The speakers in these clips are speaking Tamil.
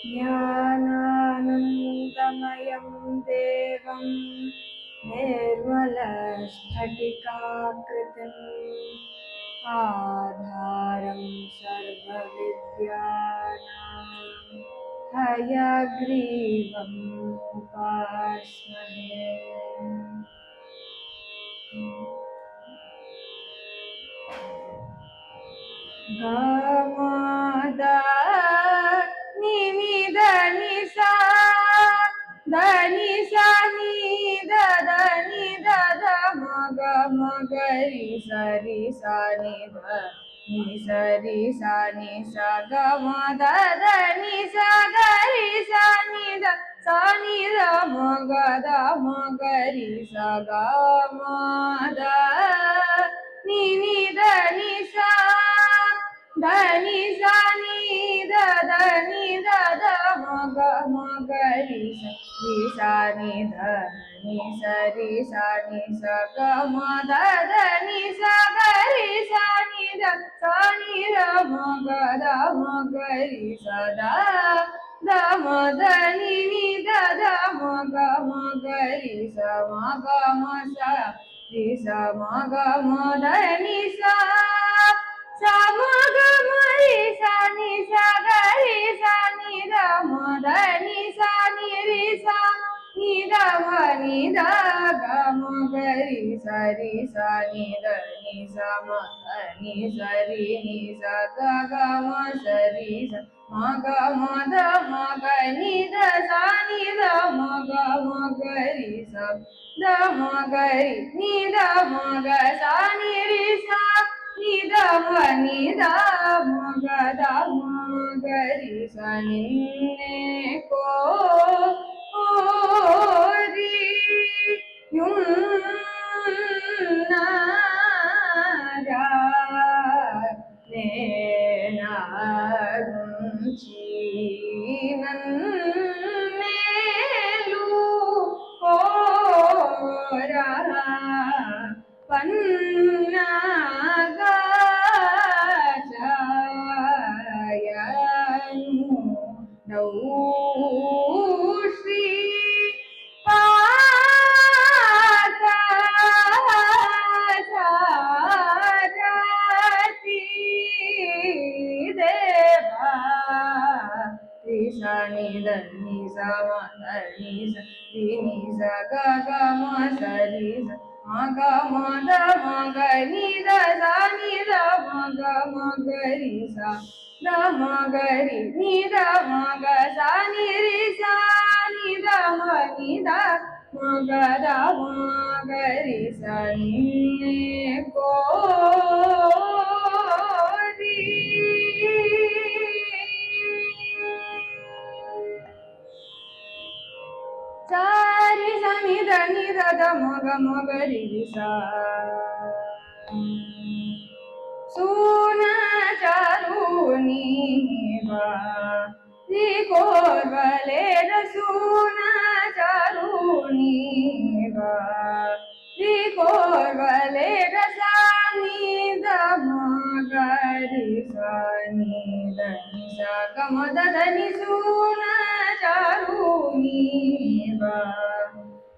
ज्ञानानन्दमयं देवं निर्मलस्फटिकाकृतिम् आधारं सर्वविद्यानां हयग्रीवम् उपास्महे। गमदा निमिद निसा దని సని దద ని దద మగ మగరి సరి సని ద ని సరి సని స గ మ దద ని స గరి సని ద సని ద మగ ద మగరి స గ మ ద ని ని ద ని స దని సని దద ని దద మగ మగరి స ని సని ద ని సరి సని స గ మ ద ద ని స గరి సని ద సని ద మగ ద మగరి స ద ద మ ద ని ని ద ద మగ మగరి స మగ మ స రి స మగ మ ద ని స స మగ మ రి స ని స గ రి స ని ద మ ద ని స ని రి స ని ద మ ని ద గ మ గ రి స రి స ని ద ని స మ ద ని స రి ని స గ గ మ స రి స మ గ మ ద మ గ ని ద స ని ద మ గ మ గ రి స ద మ గ రి ని ద మ గ స ని రి స ని ద మ ని ద మ గ ద మ గ రి స నిన్నే కోరి యున్నారా నేనారుంచి నన్నేలు కోరా పన్నాగాయను నౌశ్రీ పాతారతి దేవా ని ద ని స మ ద ని స రి ని స గ గ మ స రి స మ గ మ ద మ గ ని ద స ని ద మ గ మ గ రి స ద మ గ రి ని ద మ గ స ని రి స ని ద మ ని ద మ గ ద మ గ రి స నిన్నే కోరి సారి సని ద ని ద ద మ గ మ గ రి స సూనచరుని రి కోర్వలే ర సూనచరుని రి కోర్వలే ర స ని ద మ గ రి స ని ద ని స గ మ ద ద ని సూనచరుని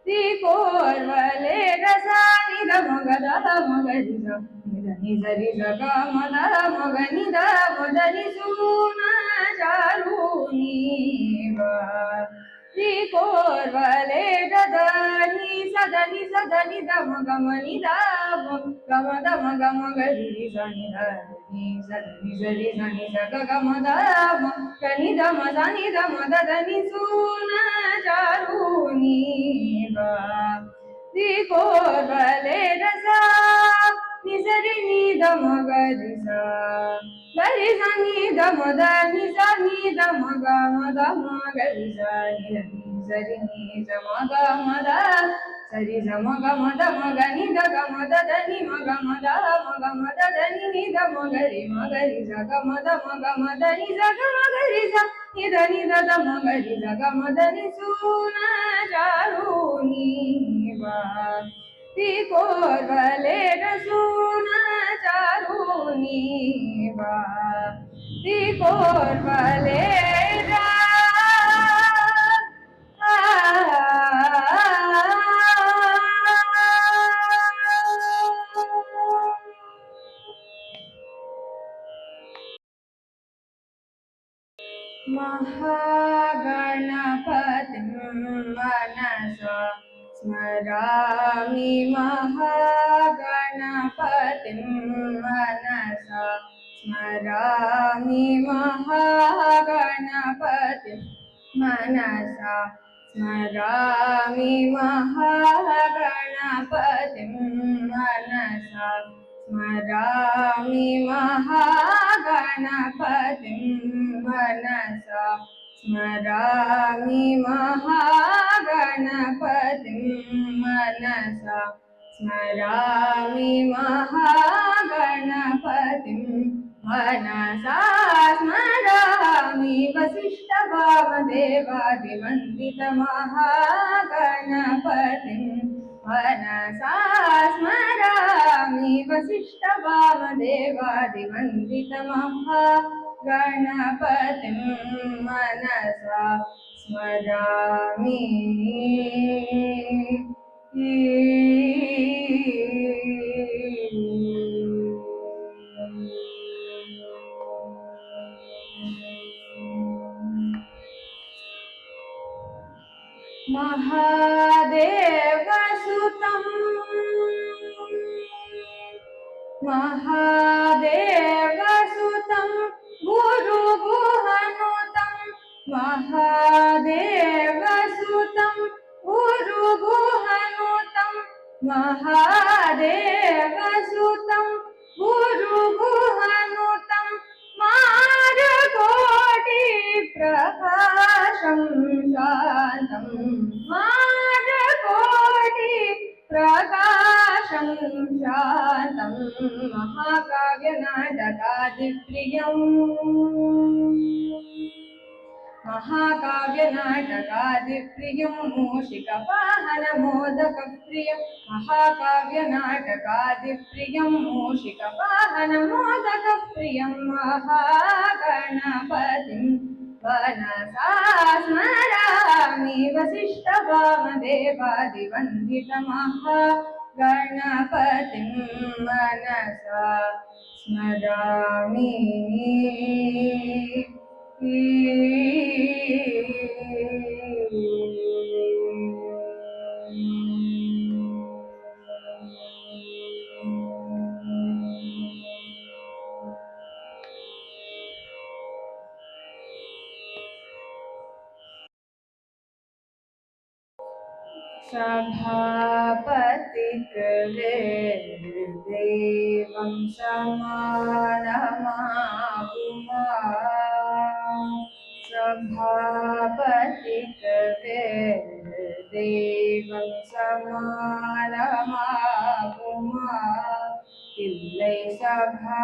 రి కోర్వలే ర స ని ద మ గ ద మ గ రి స ని ద రి స గ మ ద మ గ ని ద మ ద ని సూనచరుని రి కోర్వలే ద ద ని స ద ని స ద ని ద మ గ మ ని ద మ గ మ ద మ గ మ గ రి రి స ని ద ని స ద ని స రి స ని స గ గ మ ద మ గ ని ద మ ద ని ద మ ద ద ని సూనచరుని రి కోర్వలే ర స ని స రి ని ద మ గ రి స ద రి స ని ద మ ద ని స ని ద మ గ మ ద మ గ రి స ని ద ని స రి ని స మ గ మ ద స రి స మ గ మ ద మ గ ని ద గ మ ద ద ని మ గ మ ద మ గ మ ద ద ని ని ద మ గ రి స గ మ ద మ గ మ ద ని స గ మ గ రి స ని ద ని ద ద మ గ రి స గ మ ద ని సూనచరుని రి కోర్వలే ర సూనచరుని రి కోర్వలే ర महागणपतिं मनसा स्मरामि महागणपतिं मनसा स्मरामि महागणपतिं मनसा स्मरामि महागणपतिं मनसा स्मरामि महागणपतिं मनसा स्मरामि महागणपतिं मनसा स्मरामि महागणपतिं मनसा स्मरामि वसिष्ठवामदेवादिवन्दितमहागणपतिं मनसा स्मरामि वसिष्ठवामदेवादिवन्दितमहागणपतिं मनसा स्मरामि महादेवसुतं महादेवसुतं गुरुगुहनुतं महादेवसुतं गुरुगुहनुतं महादेवसुतं गुरुगुहनुतं मारकोटि प्रकाशं शान्तं मारकोटि प्रकाशं शान्तं महाकाव्यनाटकादिप्रियम् महाकाव्यनाटकादिप्रियं मूषिकवाहनमोदकप्रियं महाकाव्यनाटकादिप्रियं मूषिकवाहनमोदकप्रियं महागणपतिं मनसा स्मरामि वसिष्ठवामदेवादिवन्दितमहागणपतिं मनसा स्मरामि सभापतिकृदेवं समानमाहुमा सभापतिकृदेवं समानमाहुमा இல்லை சபாபதிकृदेवं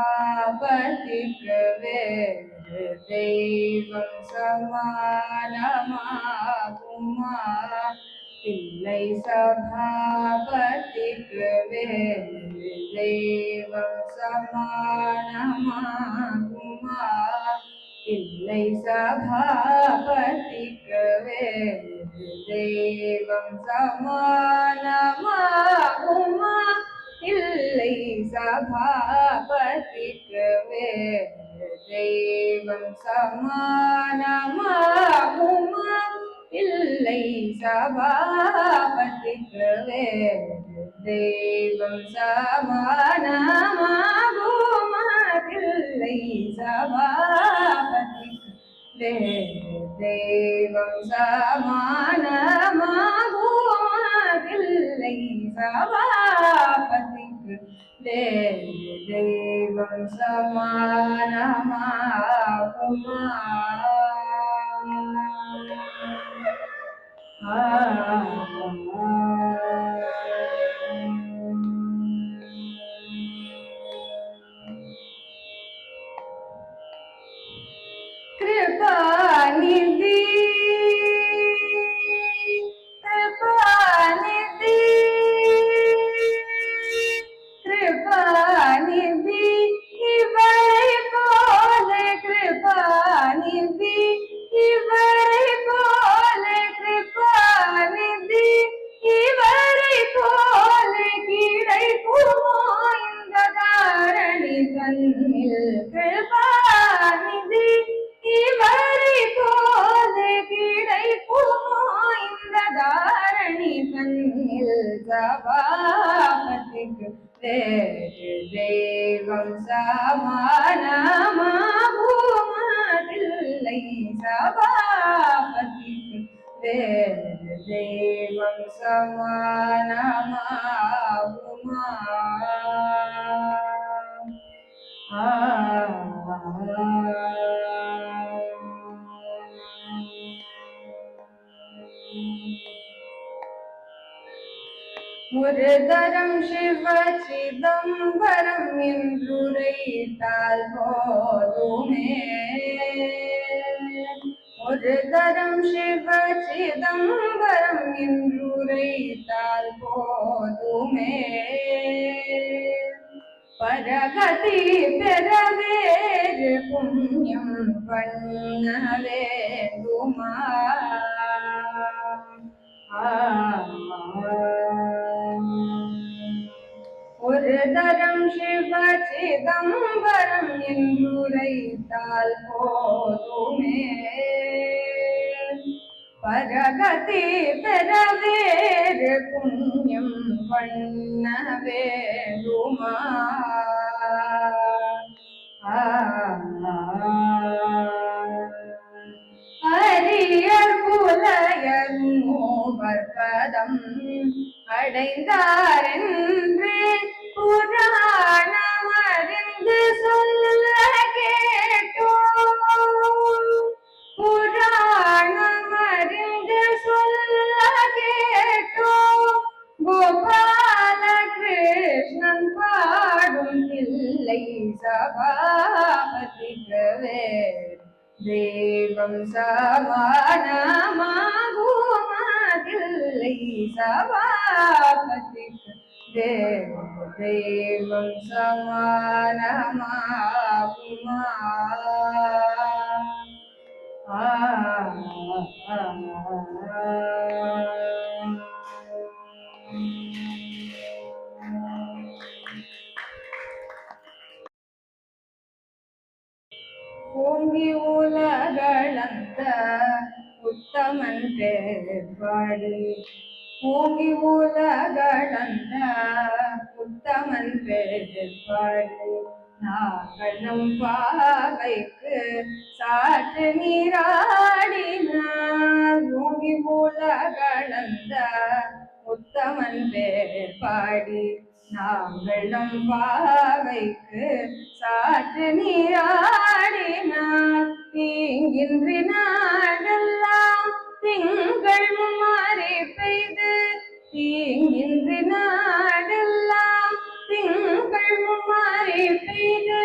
समानमाहुमा இல்லை சபாபதிकृदेवं समानमाहुमा இல்லை சபாபதிकृदेवं समानमाहुमा இல்லை சபாபதிकृदेवं समानमाहुமா இல்லை சபாபதிकृदेवं समानमाहुमा இல்லை சபாபதிकृदेवं समानमाहुमा இல்லை சபாபதிकृदेवं समानमाहुमा कृपानिधि कृपानिधि कृपानिधि इवரை போல कृपानिधि இவரை போல कृपानिधि இவரை போல கிடைக்குமோ இந்த தாரணி தன்னில் कृपानिधि இவரை சமானமாகுமதில்லை சபாபதிக்கு வேறு தெய்வம் சமானமாகுமா? ஒரு தரம் சிவ சிதம்பரம் என்றுரைத்தால் போதுமே. ஒரு தரம் சிவ சிதம்பரம் என்றுரைத்தால் போதுமே. பரகதி பெற வேறு புண்ணியம் பண்ண வேண்டுமா? ஒரு தரம் சிவ சிதம்பரம் என்றுரைத்தால் போதுமே. பரகதி பெற வேறு புண்ணியம் பண்ண வேண்டுமா? அரியர் புலையர் மூவர் பதம் அடைந்தாரென்று புராணம் அறிந்து சொல்ல கேட்டோம். புராணம் அறிந்து சொல்ல கேட்டோம். கோபால கிருஷ்ணன் பாடும் தில்லை சபாபதிக்கு வேறு தெய்வம் சமானமாகுமதில்லை சபாபதிக்கு வேறு தெய்வம் சமானமாகுமா? ஓங்கி உலகளந்த உத்தமன் பேர்பாடி. ஓங்கி உலகளந்த உத்தமன் பேர்பாடி. நாங்கள் நம் பாவைக்கு சாற்று நீராடினார். ஓங்கி உலகளந்த உத்தமன் பேர்பாடி. நாங்கள் நம் பாவைக்கு சாற்று நீராடினார். தீங்கின்றி நாடெல்லாம் திங்கள் மாறி பெய்து. தீங்கின்றி நாடெல்லாம் திங்கள் மாறி பெய்து.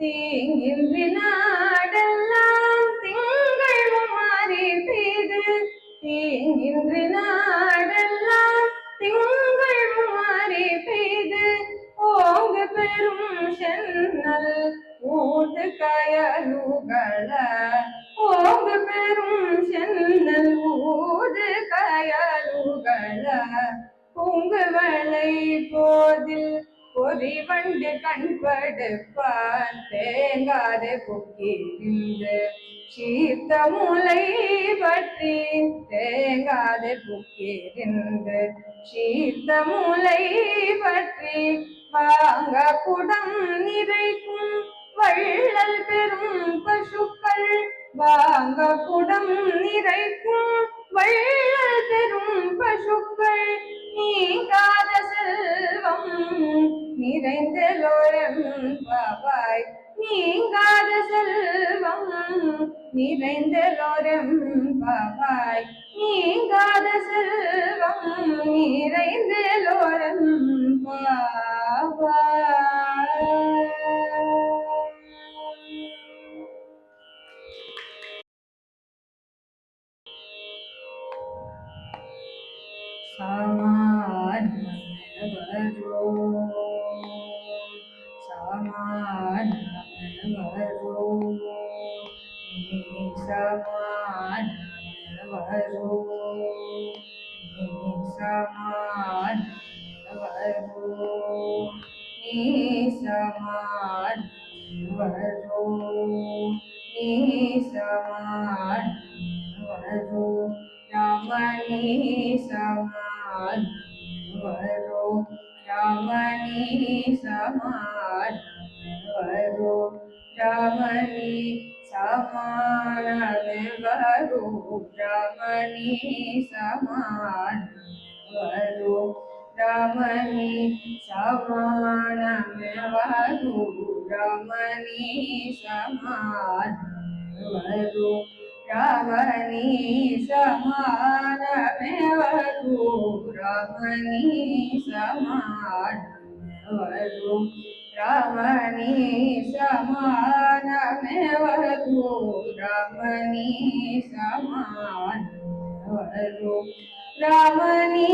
தீங்கின்றி நாடெல்லாம் திங்கள் மாறி பெய்து. தீங்கின்றி நாடெல்லாம் திங்கள் மாறி பெய்து. ஓங்கு பெரும் சென்னல் ஊது கயலுகள. ஓங்கு பெரும் சென்னல் ஊது கயலுகள. பூங்குவளை போதில் பொறிவண்டு கண்படுப்பான். தேங்காது புக்கிருந்து சீர்த்த முலை பற்றி. தேங்காது புக்கிருந்து சீர்த்த முலை பற்றி. வாங்க குடம் நிறைக்கும் வள்ளல் பெரும் பசுக்கள். வாங்க குடம் நிறைக்கும் வள்ளல் பெரும் பசுக்கள். நீங்காத செல்வம் நிறைந்தலோரெம்பாவாய். நீங்காத செல்வம் நிறைந்தலோரெம்பாவாய். நீங்காத செல்வம் நிறைந்தலோரெம்பாவாய். சமானமவரோ சமானமவரோ நீ சமானமவரோ நீ சமானமவரோ நீ சமானமவரோ நீ சமானமவரோ ரமணி சமானமவரோ ரமணி சமானமவரோ समानमेवरु रमणी समानमेवरु रमणी समानमेवरु रमणी समानमेवरु रमणी समानमेवरु रमणी समानमेवरु रमणी समानमेवरु रमणी समानमेवरु रमणी समानमेवरु रमणी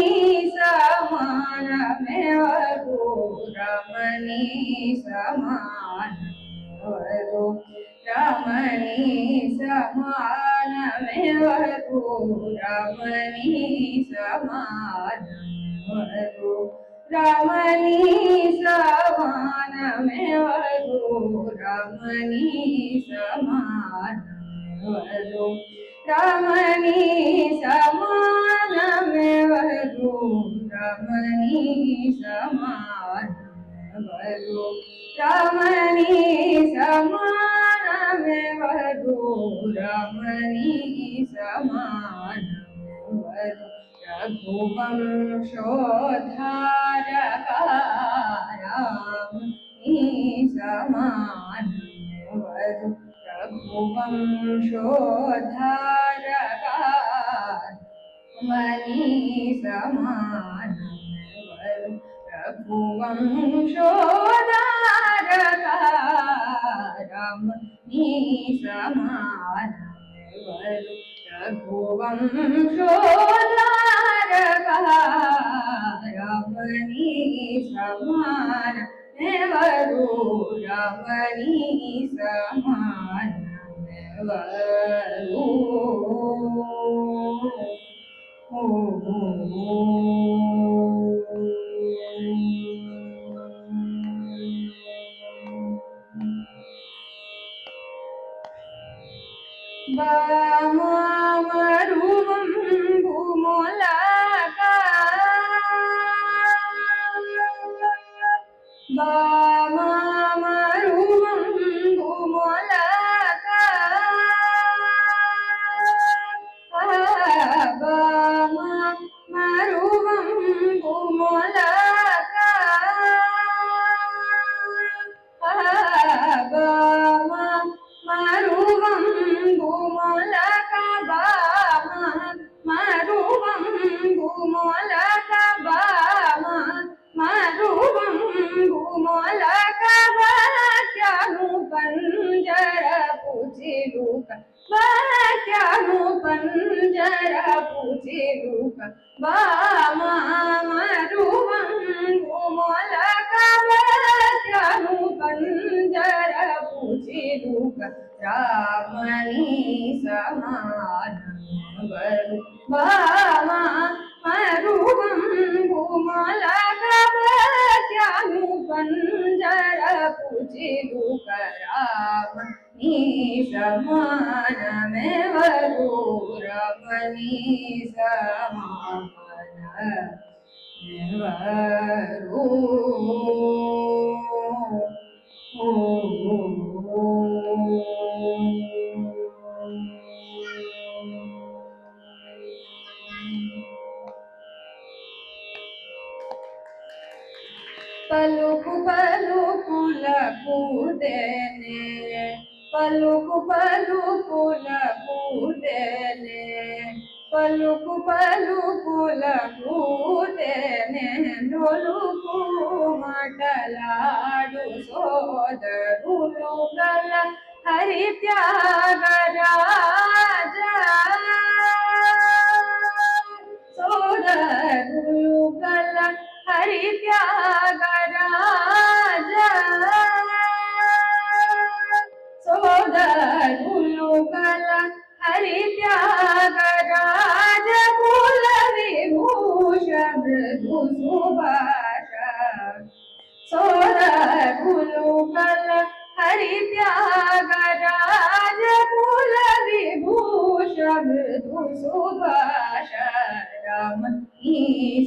समानमेवरु रमणी समानमेवरु रमणी समानमेवरु रमणी समानमेवरु रमणी समानमेवरु रमणी समानमेवरु रमणी समानमेवरु रमणी समानमेवरु रमणी समानमेवरु रघुवंशोद्धारकारामणि समानमेवरु रघुवंशोद्धारकारामणि समानमेवरु रघुवंशोद्धारकारामणि समानमेवरु रघुवंशोद्धारकारामणि समानमेवरु रमणी समानमेवरु Bamamarumam bhumolaka Bamamarumam bhumolaka Bamamarumam bhumolaka Maruvam bhumolaka bama Maruvam bhumolaka bama Maruvam bhumolaka bhatyanu panjara puchiluka Bhatyanu panjara puchiluka bama Maruvam bhumolaka bhatyanu panjara puchiluka Ramani समानमेवरु Bama Maruvam bhumalaka bhatyanu panjara puchiluka Ramani समानमेवरु Ramani समानमेवरु పలుకు పలుకులకు దేనే పలుకు పలుకులకు దేనే పలుకు పలుకులకు దేనే నొలుకు మాటలాడు సోదరులు గల హరి త్యాగరాజా సోదరులు గల హరి త్యాగరాజా సోదరులు గల హరి త్యాగరాజ కుల విభూష మృదు సుభాష సోదరులు గల హరి త్యాగరాజ కుల విభూష మృదు సుభాష రమణీ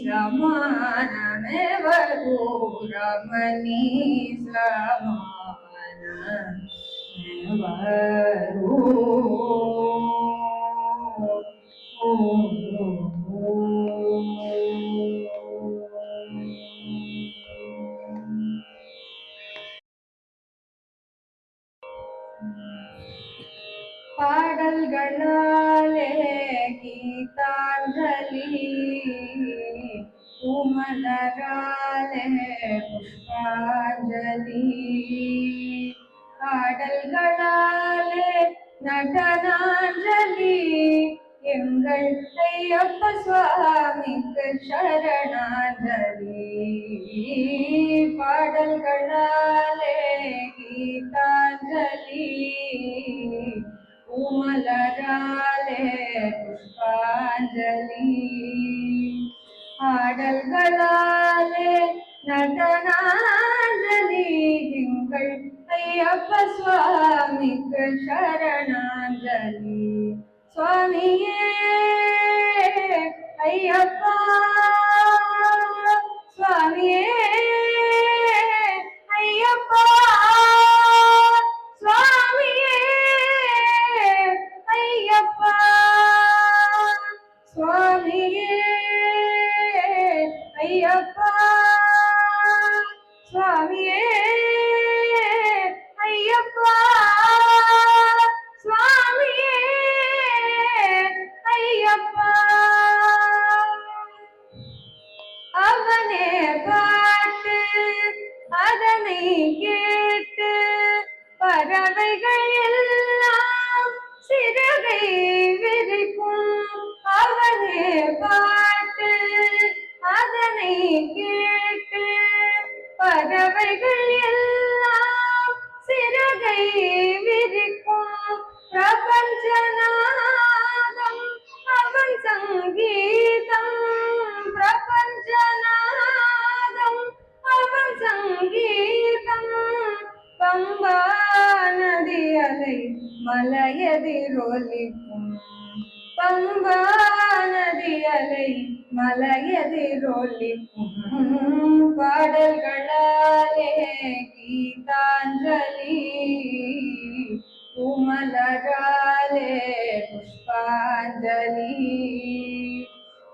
సమానమెవరు రమణీ సమానమెవరు வரும் பாடல்களாலே கீதாஞ்சலி பூமலராலே புஷ்பாஞ்சலி பாடல்களாலே நடனாஞ்சலி எங்கள் ஐயப்ப சுவாமிக்கு சரணாஞ்சலி பாடல்களாலே கீதாஞ்சலி பூமலராலே புஷ்பாஞ்சலி ஆடல்களாலே நடனாஞ்சலி எங்கள் ஐயப்ப சுவாமிக்கு சரணாஞ்சலி சுவாமியே ஐயப்பா சுவாமியே ஐயப்பா சுவாமியே ஐயப்பா சுவாமியே ஐயப்பா சுவாமியே ஐயப்பா சுவாமியே ஐயப்பா அவனே பாட்டு அதனை கேட்டு பறவைகள் எல்லாம் சிறகை விரிக்கும் அவனே பாட்டு அதனை கேட்டு பறவைகள் எல்லாம் சிறகை விரிக்கும் பிரபஞ்சநாதம் அவன் சங்கீதம் பிரபஞ்சநாதம் அவன் சங்கீதம் பம்பா நதி அலை மலையதிரொலிக்கும் பம்பா நதி அலை மலையதிரொலிக்கும் பாடல்களாலே கீதாஞ்சலி பூமலராலே புஷ்பாஞ்சலி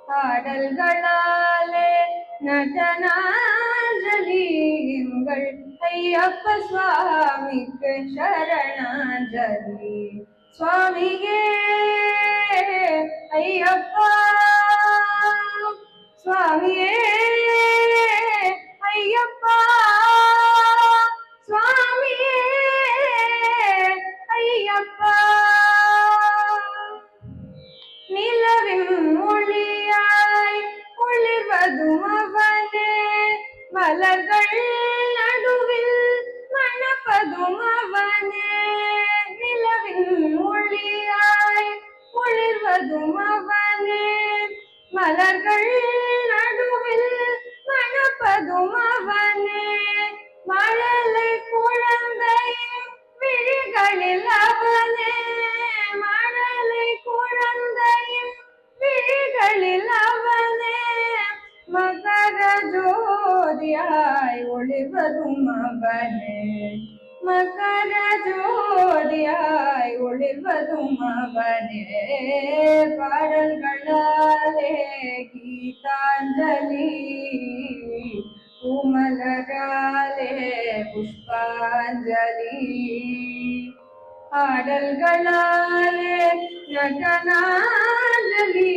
பாடல்களாலே நடனாஞ்சலி எங்கள் ஐயப்ப சுவாமிக்கு சரணாஞ்சலி சுவாமியே ஐயப்பா சுவாமியே ஐயப்பா சுவாமியே ஐயப்பா நிலவின் மொழியாய் ஒளிர்வதும் அவனே மலர்கள் நடுவில் மணப்பதும் அவனே நிலவின் மொழியாய் ஒளிர்வதும் அவனே மலர்கள் நடுவில் மணப்பதும் அவனே மழலை குழந்தையின் விழிகளில் அவனே மழலை குழந்தையின் விழிகளில் அவனே மகர ஜோதியாய் ஒளிர்வதும் அவனே மகர ஜோதியாய் ஒளிர்வதும் அவனே பாடல்களாலே கீதாஞ்சலி பூமலராலே புஷ்பாஞ்சலி ஆடல்களாலே நடனாஞ்சலி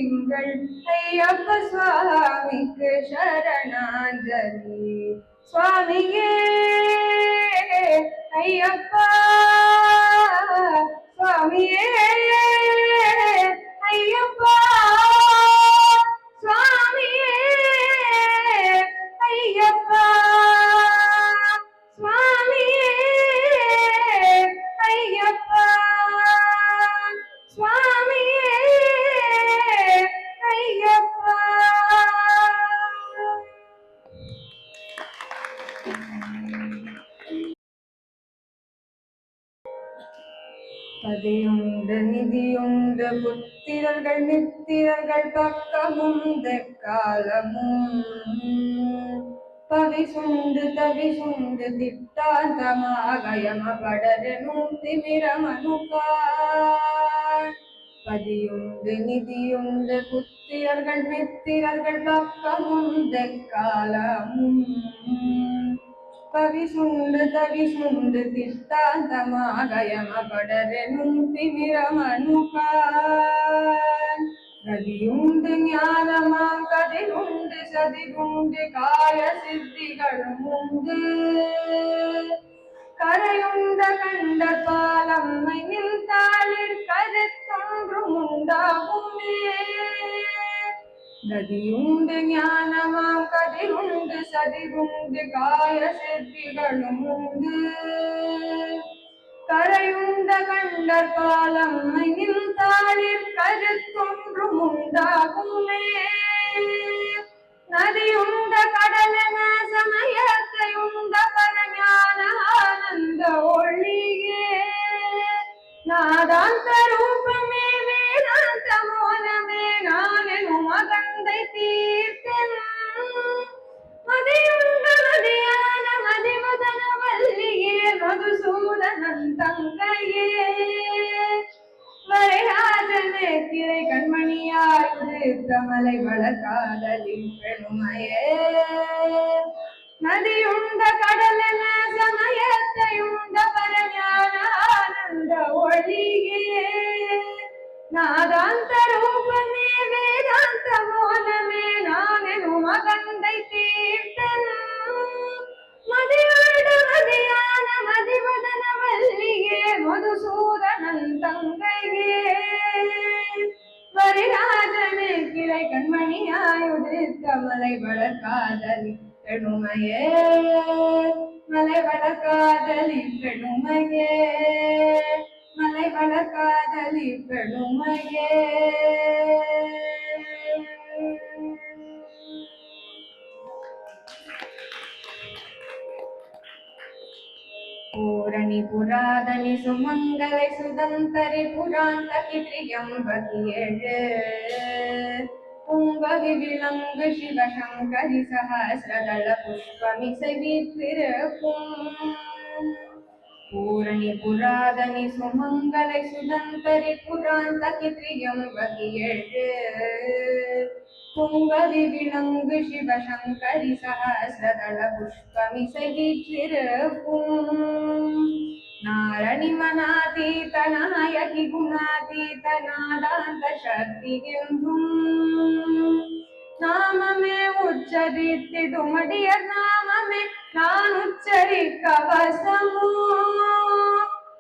எங்கள் ஐயப்ப சுவாமிக்கு சரணாஞ்சலி சுவாமியே ஐயப்பா சுவாமியே ஐயப்பா சுவாமியே ஐயப்பா சுவாமியே ஐயப்பா சுவாமியே ஐயப்பா பதியுண்டு நிதியுண்டு புத்திரர்கள் மித்திரர்கள் பக்கமும் தெக்காலமும் பவிசுண்டு தவிசுண்டு திட்டாந்தமாக யமபடரனும் திமிரமனுக்கான் பதியுண்டு நிதியுண்டு புத்திரர்கள் மித்திரர்கள் பக்கமுண்டு காலமும் பவிசுண்டு தவிசுண்டு திட்டாந்தமாக யமபடரனும் திமிரமனுக்கான் கதியுண்டு ஞானமாம் கதிருண்டு சதிருண்டு காய சித்திகளும் உண்டு கரையுண்ட கண்ட பாலம்மை நின்றாளிர் கருத்தொன்றும் உண்டாகுமே நதியுண்டு ஞானமாம் கதிருண்டு சதிருண்டு காய சித்திகளும் உண்டு கரையுண்ட கண்டர் பாலம்மை நின்றாளிர் கருத்தொன்றும் உண்டாகுமே நதியுண்ட கடலென சமயத்தையுண்ட பரஞான ஆனந்த ஒளியே நாதாந்த ரூபமே வேதாந்த மோனமே நானெனும் அகந்தை தீர்த்தன் மதியுண்ட மதியான மதிவதன வல்லியே மதுசூதனன் தங்கையே வரைராஜனே திரை கண்மணியாய் உதிர்த்தமலை வளர்காதலின் பெருமையே நதியுண்ட கடலென சமயத்தையுண்ட பரஞான ஆனந்த ஒளியே நாதாந்த ரூபமே வேதாந்த மோனமே நானெனும் அகந்தை தீர்த்தன் மதியுண்ட மதியான மதிவதன வல்லியே மதுசூதனன் தங்கையே வரிராஜனே கிளை கண்மணியாய் உதிர்த்தமலை வளர்காதலி பெருமையே மலை வளர்காதலி பெருமையே மலை வளர்காதலி பெருமையே பூரணி புராதனி சுமங்கலை சுதந்தரி புராந்தகி திரியம்பகி ஏழு பூங்கவி விலங்கு சிவசங்கரி சஹசிரதள புஷ்பமிசை வீற்றிருக்கும் பூரணி புராதனி சுமங்கலை சுதந்தரி புராந்தகி திரியம்பகி ஏழு பூங்கவி விலங்கு சிவசங்கரி சஹசிரதள புஷ்பமிசை வீற்றிருக்கும் நாரணி மனாதீத நாயகி குணாதீத நாதாந்த சக்தி என்றும் நாமமே உச்சரித்திடுமடியர் நாமமே நான் உச்சரிக்க வசமோ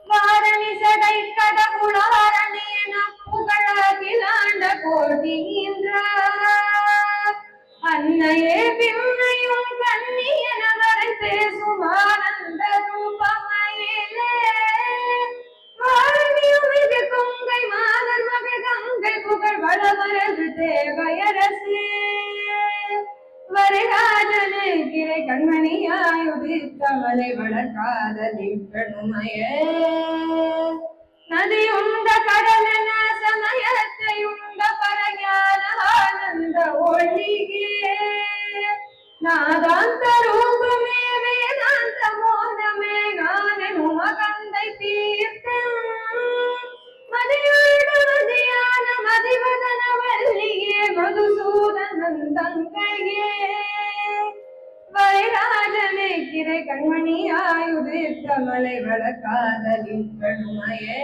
வாரணி சடை கடவுளாரணி என புகழகிலாண்ட கோடிகின்ற அன்னையே பின்னையும் கண்ணி என வரை பேசும் ஆனந்த ரூபமையிலே வாரணியும் இது கொங்கை மாதர் மகள் கங்கை புகழ் வளவரது தேவையரசே வரைராஜனே கிரை கண்மணியாய் உதித்தமலை வளர்காதலி பெருமையே நதியுண்ட கடலென சமயத்தையுண்ட பரஞான ஆனந்த ஒளியே நாதாந்த ரூபமே வேதாந்த மோனமே நானெனும் அகந்தை தீர்த்தன் மதியுண்ட மதியான மதிவதன வல்லியே மதுசூதனன் தங்கையே வரைராஜனே கிரை கண்மணியாய் உதிர்த்தமலை வளர்காதலி பெருமையே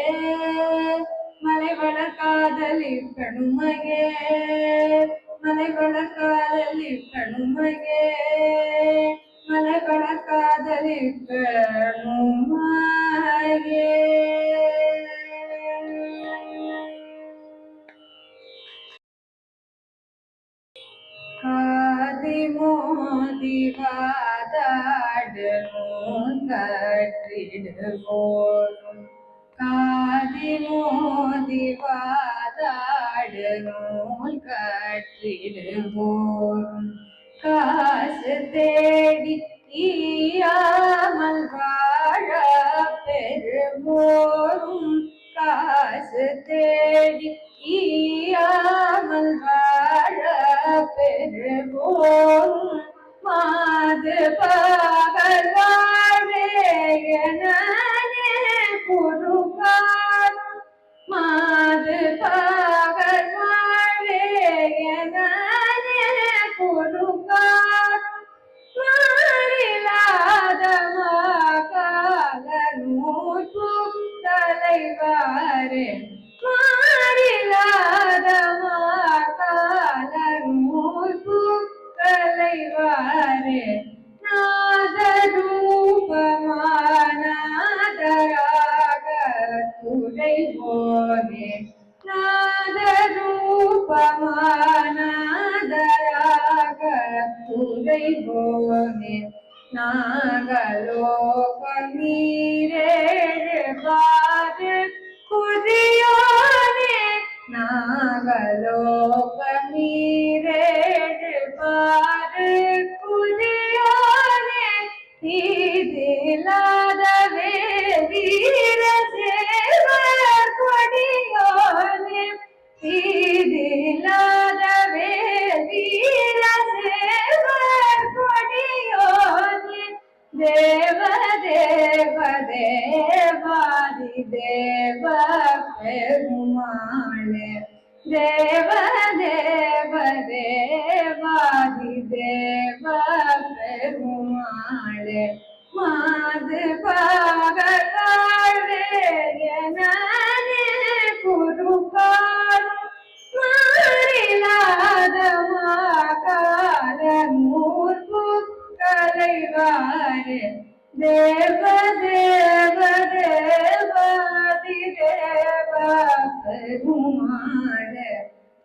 மலை வளர்காதலி பெருமையே மலை வளர்காதலி பெருமையே மலை வளர்காதலி பெருமையே மோதி வாதாடு கற்றிடு போலும் காதி மோதி வாதாடு கற்றிடு போலும் காசு தேடி ஈயாமல் வாழ பெருமோரும் காசு தேடி ஈயாமல் வாழ பெருமோரும் மாது மாது பகல் வாழ்வே என குறுகாரும் மாறிலாத கால நூற்றும் தலைவாரே மாறிலாத கால நூற்றும் தலைவாரே நாதரூபமானாதராக துறை போனே நாதரூபமானாதராக துறை போனே நாகலோக நீரேழு பாரு புதியோனே நாகலோக நீரேழு பாரு புதியோனே தீதிலாதவே வீர சேவர் கொடியோனே தீதிலாதவே வீர சேவர் கொடியோனே தேவ தேவ தேவாதி தேவ பெருமாளே தேவ தேவ தேவாதி தேவ பெருமாளே மாது பகல்வே என குறுகாரும் மாறிலாத கால மூர்ப்பு கலைவாரே தேவ தேவ தேவாதி தேவ பெருமாளே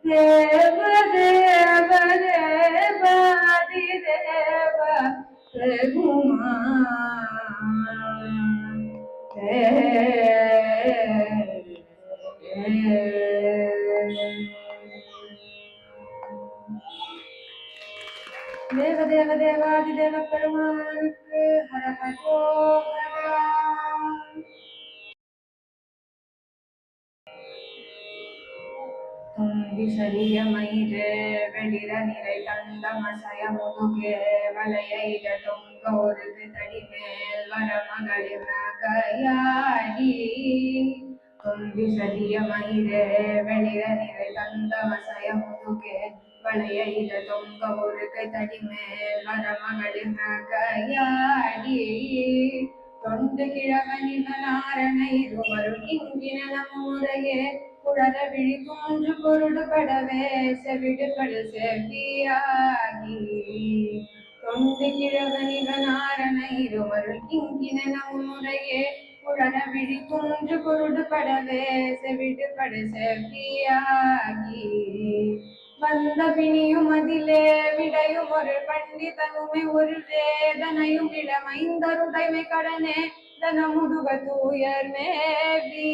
தேவ தேவ தேவாதி தேவ பெருமாளே தேவ தேவ தேவாதி தேவ பெருமானுக்கு ஹர ஹரோ ஹரா. தும்பி சரிய மயிறு வெளிர நிறை தந்த மசய முதுகே வளைய தொங்க ஒருது தடிமேல் வர மகளிர் கையாடி தும்பி சரிய மயிறு வெளிர நிறை தந்த மசய முதுகே வளைய தொங்க ஒரு தடிமேல் வர மகளிர் கையாடி தொண்டு கிழவனிவனாரணை இருவரும் இங்கின நம்முடையே குழற விழி தோன்று பொருடு படவே செவிடுபடு செவ்வியாகி தொண்டு கிழவனிவனாரணை இருவரும் இங்கின நம்முடையே குழற விழி தோன்று பொருடு படவே செவிடுபடு செவ்வியாகி வந்த பிணியும் அதிலே விடையும் ஒரு பண்டிதனுமை ஒரு வேதனையும் இளமைந்தருடைமை கடனே தனமுடுக தூயர் மேவி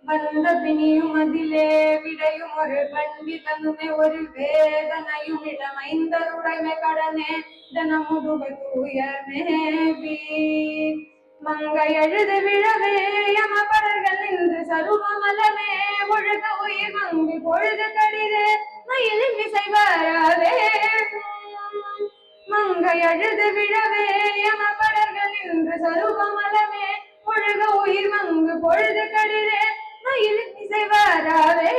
வந்த பிணியும் அதிலே விடையும் ஒரு பண்டிதனுமை ஒரு வேதனையும் இளமைந்தருடைமை கடனே தனமுடுக தூயர் மேவி மங்கை அழுது விழவே யமபரர்கள் நின்று சருமமலமே ஒழுக உயிர் மங்கு பொழுது கடிதே மயிலின் விசை வராதே மங்கை அழுது விழவே யமபரர்கள் நின்று சருமமலமே ஒழுக உயிர் மங்கு பொழுது கடிதே மயிலின் விசை வராதே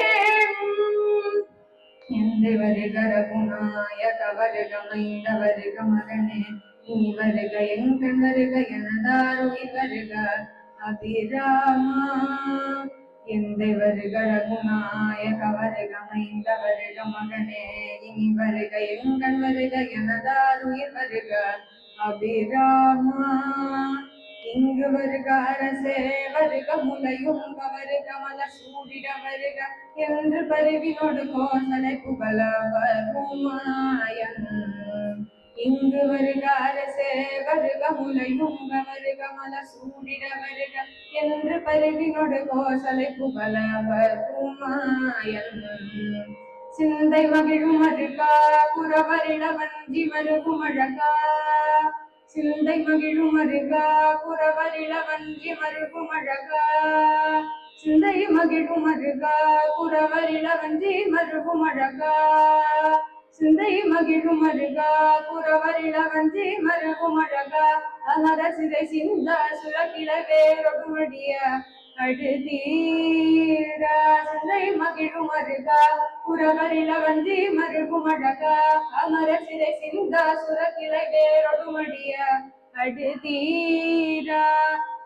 எந்த வருக ரகுநாயக வருக மைந்த வருக மகனே இனி வருக எங்கள் வருக எனதாருயிர் வருக அபிராமா எந்த வருக ரகுநாயக வருக மைந்த வருக மகனே இனி வருக எங்கள் வருக எனதாருயிர் வருக அபிராமா இங்கு வருக அரசே வருக முலையுங்க வருக மலர் சூடிட வருக என்று பருவினோடு கோசலை புகழ வருமாயன் இங்கு வருக அரசே வருக முலையுங்க வருக மலர் சூடிட வருக என்று பருவினோடு கோசலை புகழ வருமாயன் சிந்தை மகிழும் அழுகா புறவரிட வஞ்சி மருகும் அழகா சிந்தை மகிழும் அருகா புறவரிள வஞ்சி மருகும் அழகா சிந்தை மகிழும் அருகா புறவரிள வஞ்சி மருகும் அழகா சிந்தை மகிழும் அருகா புறவரிள வஞ்சி மருகும் அழகா அமர சிதை சிந்த சுரக்கில வேரொடுமடிய அடுதீரா சிந்தை மகிழும் அருகா புறவரில வஞ்சி மருகும் அழகா அமர சிறை சிந்தா சுரக்கிளை வேரொடுமடிய அடுதீரா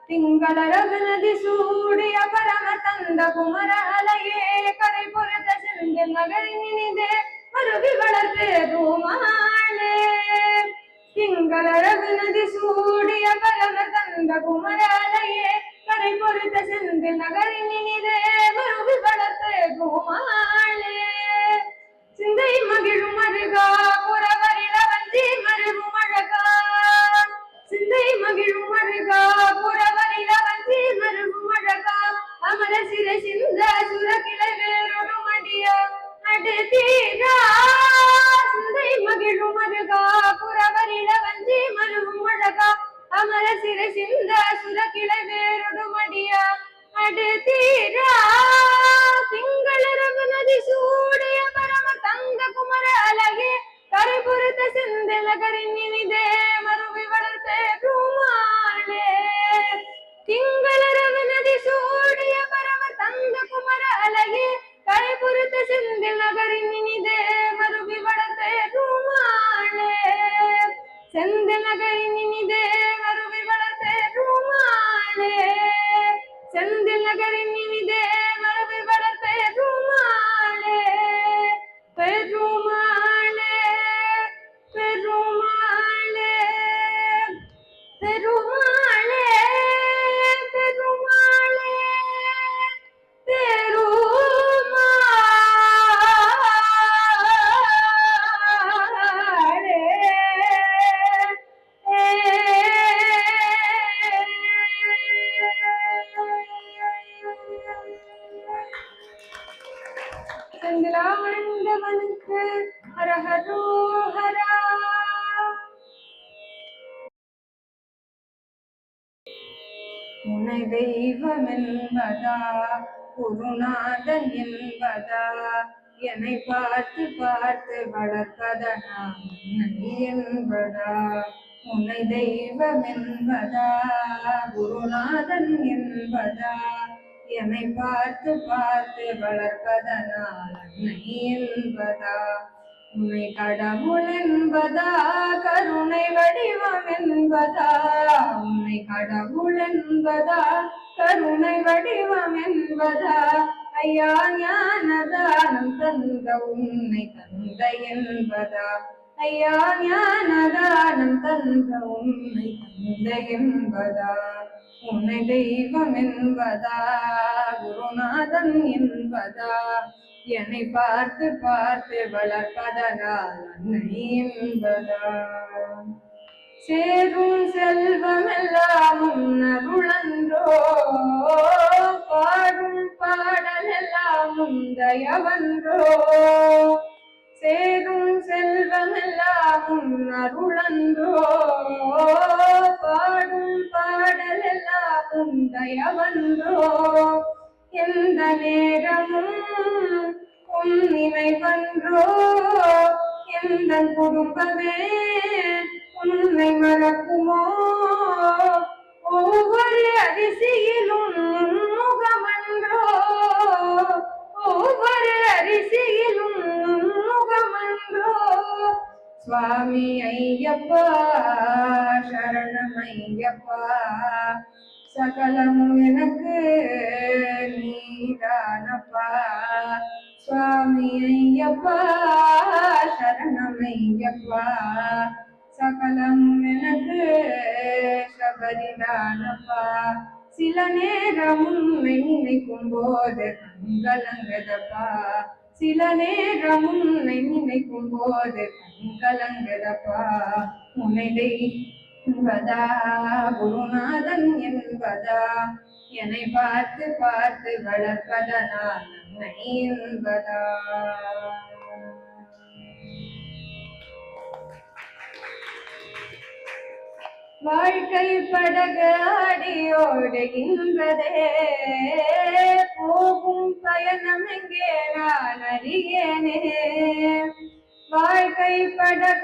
திங்களரவு நதி சூடிய பரம தந்த குமர அலையே கரை பொறுத்த செந்தில் நகரினிதே மருவி வளர்த்து தூமாளே திங்களரவு நதி சூடிய பரம தந்த குமர அலையே கரை பொறுத்த செந்தில் நகரினிதே மருவி வளர்த்து தூமாளே சிந்தை மகிழும் அருகா புறவரில வஞ்சி மருகும் அழகா சிந்தை மகிழும் அழகா புறவரில வஞ்சி மருகும் அழகா அமர சிறை சிந்த சுரக்கிளை வேறொடும் அடிய அடுதீரா சிந்தை மகிழும் அழகா புறவரில வஞ்சி மருகும் அழகா அமர சிறை சிந்த சுரக்கிளை வேறொடும் அடிய அடுதீரா திங்களரவு நதி சூடிய பரம தங்க குமர அழகே கரை பொறுத்த செந்தில் நகரின் இனிதே மருவி வளர்த்த பெருமாளே திங்களரவு நதி சூடிய பரம தங்க குமர அழகே கரை பொறுத்த செந்தில் நகரின் இனிதே மருவி வளர்த்த பெருமாளே செந்தில் நகரின் இனிதே மருவி வளர்த்த பெருமாளே செந்தில் நகரின் இனிதே மருவி வளர்த்த பெருமாளே பெருமாளே பெருமாளே பெருமாளே பெருமாளே பெருமாளே செந்திலாண்டவனுக்கு ஹரஹரோஹரா. உனை தெய்வம் என்பதா குருநாதன் என்பதா என்னை பார்த்து பார்த்து வளர்ப்பதனா உன்னை என்பதா உன்னை தெய்வம் என்பதா குருநாதன் என்பதா என்னை பார்த்து பார்த்து வளர்ப்பதனால் அன்னை என்பதா உன்னை கடவுள் என்பதா கருணை வடிவம் என்பதா உன்னை கடவுள் என்பதா கருணை வடிவம் என்பதா ஐயா ஞானதானம் தந்த உன்னை தந்தை என்பதா ஐயா ஞானதானம் தந்த உன்னை தந்தை என்பதா உன்னை தெய்வம் என்பதா குருநாதன் என்பதா என்னை பார்த்து பார்த்து வளர்ப்பதனால் அன்னை என்பதா சேரும் செல்வமெல்லாம் உன்னருளன்றோ பாடும் பாடலெல்லாம் உந்தயவன்றோ சேரும் செல்வமெல்லாம் உன்னருளன்றோ பாடும் பாடலெல்லாம் உந்தயவன்றோ எந்த நேரமும் உன் நினைவன்றோ எந்த குடும்பமே உன்னை மறக்குமோ ஒவ்வொரு அரிசியிலும் முகமன்றோ ஒவ்வொரு அரிசியிலும் முகமன்றோ சுவாமி ஐயப்பா சரணம் ஐயப்பா சகலமும் எனக்கு நீதானப்பா சுவாமி ஐயப்பா சரணம் ஐயப்பா சகலம் எனக்கு சபரிதானப்பா சில நேரம் உன்னை நினைக்கும் போது கண்கலங்குதப்பா சில நேரம் உன்னை நினைக்கும் போது கண்கலங்குதப்பா உன்னை என்பதா குருநாதன் என்பதா என்னை பார்த்து பார்த்து வளர்ப்பதனால் நன்மை என்பதா. வாழ்க்கை படகு ஆடியோடுகின்றதே போகும் பயணம் எங்கே நான் அறியேனே வாழ்க்கை படக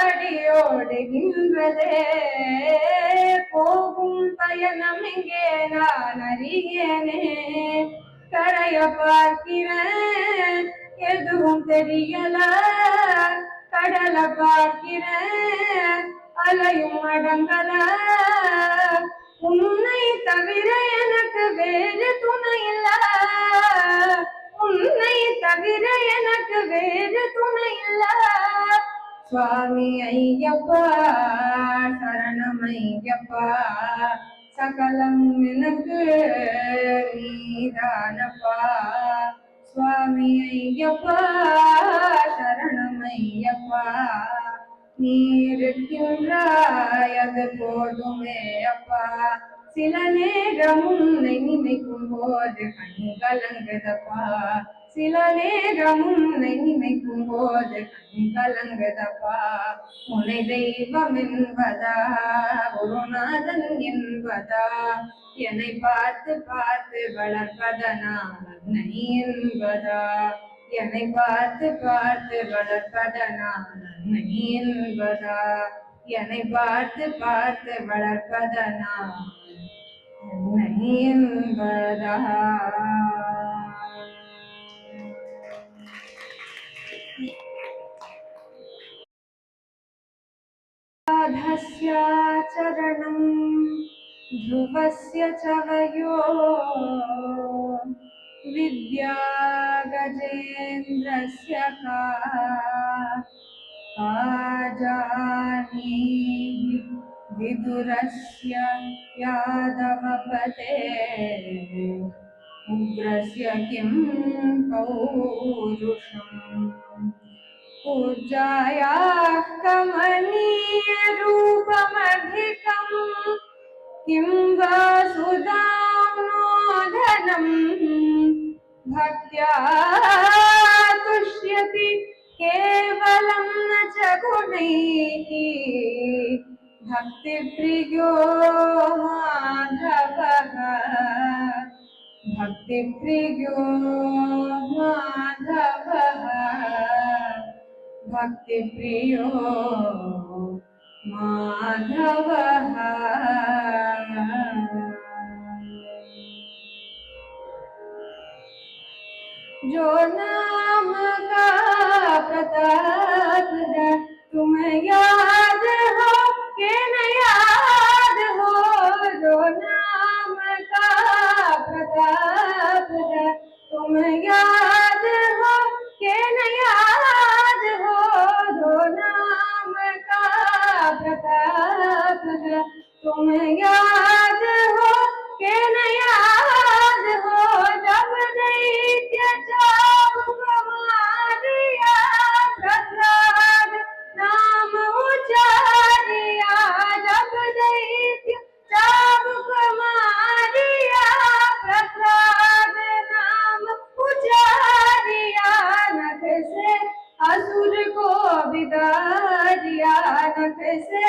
அடியோடுகின்றதே, போகும் பயணம் எங்கே நான் அறியேனே. கரைய பார்க்கிறேன் எதுவும் தெரியல, கடல பார்க்கிறேன் அலையும் அடங்கல. உன்னை தவிர எனக்கு வேறு துணை இல்ல, உன்னை தவிர எனக்கு வேறு துணை இல்ல. சுவாமி ஐயப்பா சரணம் ஐயப்பா, சகலம் எனக்கு நீதானப்பா. சுவாமி ஐயப்பா சரணம் ஐயப்பா, நீ இருக்கின்றாய் அது போதுமே அப்பா. சில நேரம் உன்னை நினைக்கும் போது கண் கலங்குதப்பா, சில நேரம் உன்னை நினைக்கும் போது கண் கலங்குதப்பா. உன்னை தெய்வம் என்பதா குருநாதன் என்பதா, என்னை பார்த்து பார்த்து வளர்ப்பதனால் அன்னை என்பதா, என்னை பார்த்து பார்த்து வளர்ப்பதனால் அன்னை என்பதா, என்னை பார்த்து பார்த்து வளர்ப்பதனால் அன்னை என்பதா. राधस्य चरणं ध्रुवस्य च वयो, विद्या गजेन्द्रस्य काजानीहि विदुरस्य यादवपते, उग्रस्य किं पौरुषम्। पूज्यायाः कमनीयरूपमधिकम्, किं वा सुदाम्नोधनम्। भक्त्या तुष्यति केवलं न च गुणैः, भक्तिप्रियो माधवः, भक्तिप्रियो माधवः, भक्तिप्रियो माधवः। जो नाम का प्रताप है तुम्हें याद हो कि न याद हो, जो नाम का प्रताप है तुम्हें याद हो कि न याद हो, जो नाम का प्रताप है तुम्हें याद हो कि न याद हो। जब दैत्य चाबुक मारिया प्रहलाद नाम उचारिया, जब दैत्य चाबुक मारिया प्रहलाद नाम उचारिया, नख से असुर को विदारिया, नख से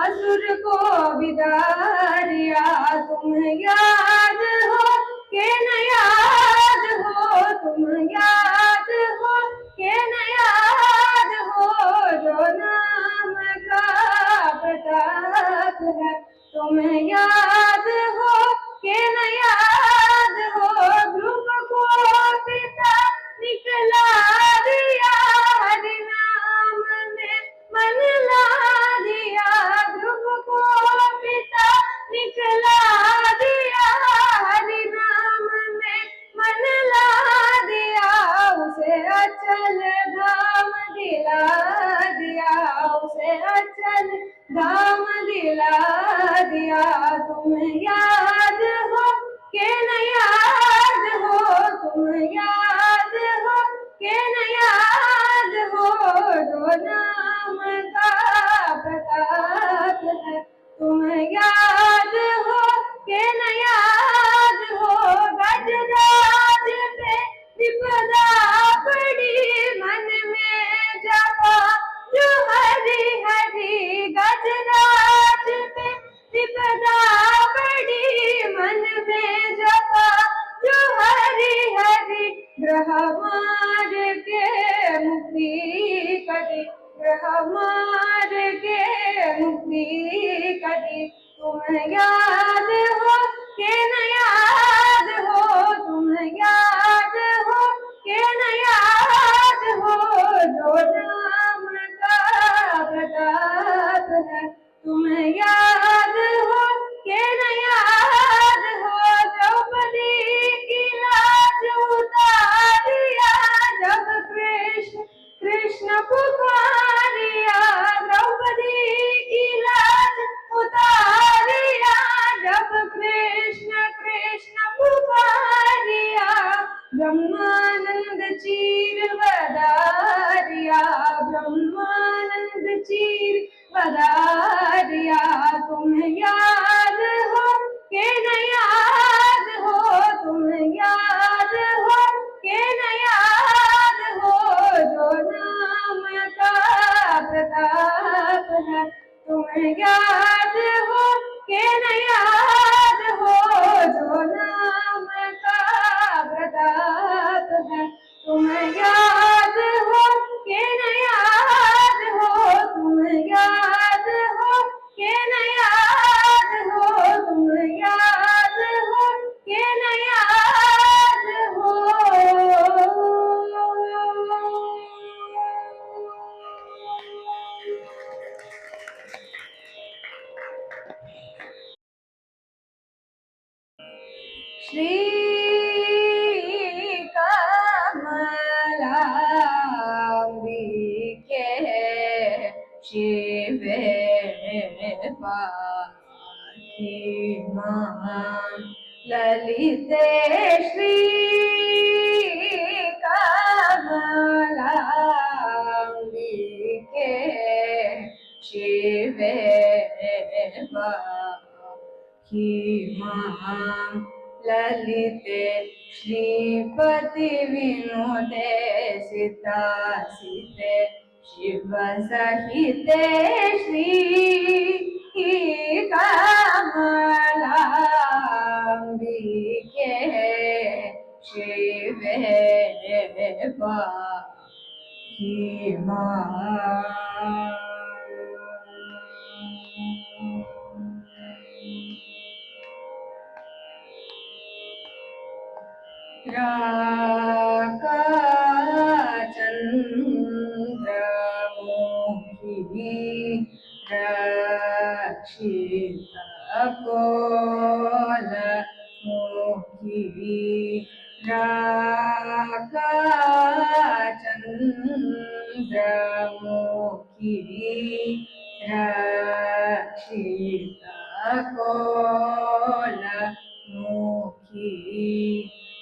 असुर को विदारिया। तुम याद हो कि न याद हो, तुम याद हो कि न याद हो, जो नाम का प्रताप है तुम्हें याद हो कि न याद हो। ध्रुव को पिता निकला दिया, हरि नाम ने मन ला दिया, ध्रुव को पिता निकला दिया, हरि नाम ने मन ला दिया। उसे अचल धाम दिला दिया, उसे अचल धाम दिला दिया। तुम याद हो कि न याद हो, तुम याद हो कि न याद हो, जो नाम का प्रताप है तुम याद हो कि न याद हो। गजराज पे विपदा पड़ी मन में जपा जो हरि हरि, गजराज पे विपदा पड़ी मन में जपा जो हरि हरि। ग्रह मार के मुक्ति कर ग्रह मार के मुक्ति करी। तुम याद हो के न याद हो, तुम याद हो के न याद हो, जो नाम का प्रताप है। तुम याद हो के न याद हो, द्रौपदी की लाज उतारिया जब कृष्ण कृष्ण पुकारिया। द्रौपदी की लाज उतारिया जब कृष्ण कृष्ण पुकारिया। ब्रह्मानंद चीर बदारिया, ब्रह्मानंद चीर बदारिया। तुम याद हो के न याद हो, तुम याद हो के न याद हो, जो नाम का प्रताप है। तुम याद हो के न याद हो, जो नाम का प्रताप है। तुम याद हो के न याद हो, तुम याद हो के न याद हो, तुम याद हो के न याद हो। श्री कमलांबिके शिवे पाहि मां ललिते। श्री कमलांबिके शिवे पाहि मां ललिते। श्रीपति विनुते सितासिते शिव सहिते। श्री कमलांबिके शिवे पाहि मां। राकाचन्द्रमुखी रक्षितकोलमुखी। राकाचन्द्रमुखी रक्षितकोलमुखी।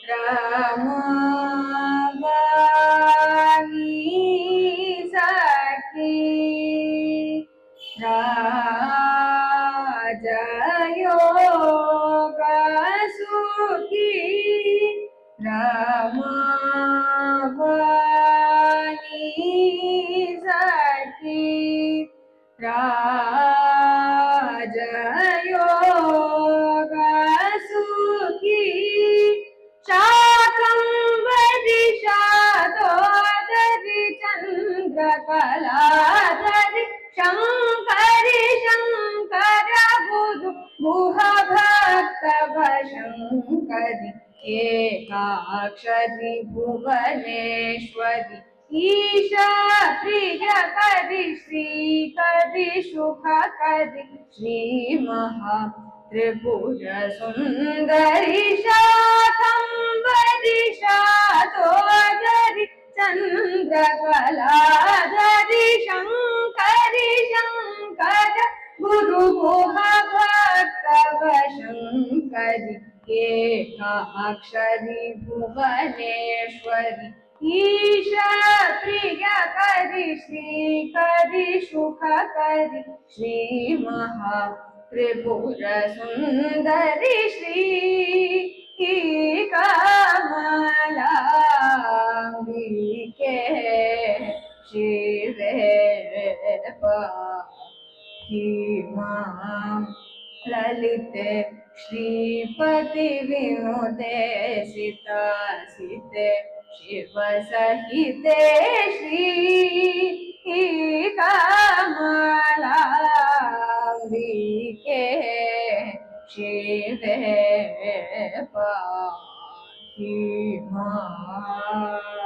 रामवाणी सखी राजयोग सुखी। रामवाणी सखी राजयोग सुखी। शाकंभरी शातोदरी चंद्रकलाधरी शंकरी शंकर बुधु गुह भक्त भशंकरी। एकाक्षरी भुवनेश्वरी ईशा प्रिय करी। श्री करी सुख करी श्री महा त्रिपुर सुंदरी। शाकंभरी शातोदरी चंद्रकलाधरी शंकरी शंकर गुरु गुह भक्त भशंकरी। एकाक्षरी भुवनेश्वरी ईशा प्रिय करी। श्री करी सुख करी श्री महा त्रिपुर सुंदरी। श्री कमलांबिके शिवे पाहि मां ललिते। श्रीपति विनुते सितासिते शिव सहिते। श्री कमलाम्बिके शिवे पाहि माम्